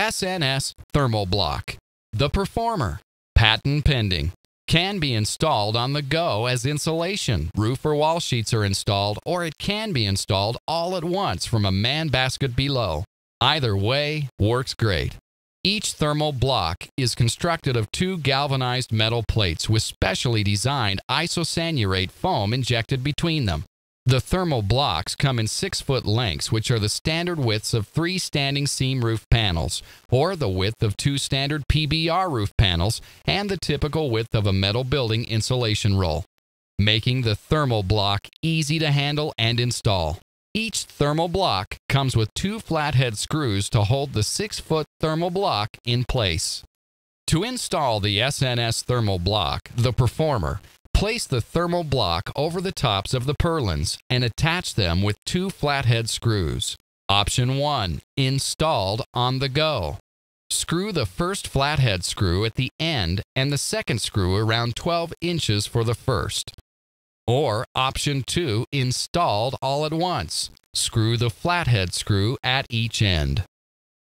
SNS Thermal Block. The Performer. Patent pending. Can be installed on the go as insulation. Roof or wall sheets are installed, or it can be installed all at once from a man basket below. Either way works great. Each thermal block is constructed of 2 galvanized metal plates with specially designed isocyanurate foam injected between them. The thermal blocks come in 6-foot lengths, which are the standard widths of 3 standing seam roof panels, or the width of 2 standard PBR roof panels, and the typical width of a metal building insulation roll, making the thermal block easy to handle and install. Each thermal block comes with 2 flathead screws to hold the 6-foot thermal block in place. To install the SNS thermal block, the Performer, place the thermal block over the tops of the purlins and attach them with 2 flathead screws. Option 1. Installed on the go. Screw the first flathead screw at the end and the second screw around 12 inches for the first. Or Option 2. Installed all at once. Screw the flathead screw at each end.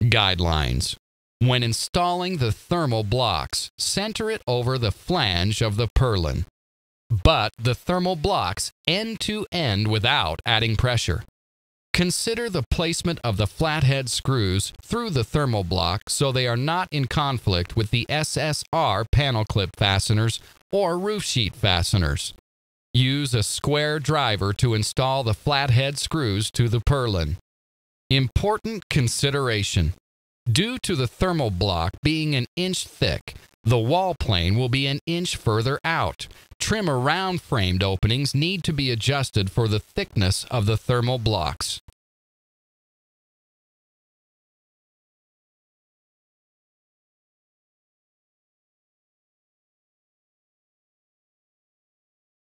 Guidelines. When installing the thermal blocks, center it over the flange of the purlin. Butt the thermal blocks end to end without adding pressure. Consider the placement of the flathead screws through the thermal block so they are not in conflict with the SSR panel clip fasteners or roof sheet fasteners. Use a square driver to install the flathead screws to the purlin. Important consideration. Due to the thermal block being an inch thick, the wall plane will be an inch further out. Trim around framed openings need to be adjusted for the thickness of the thermal blocks.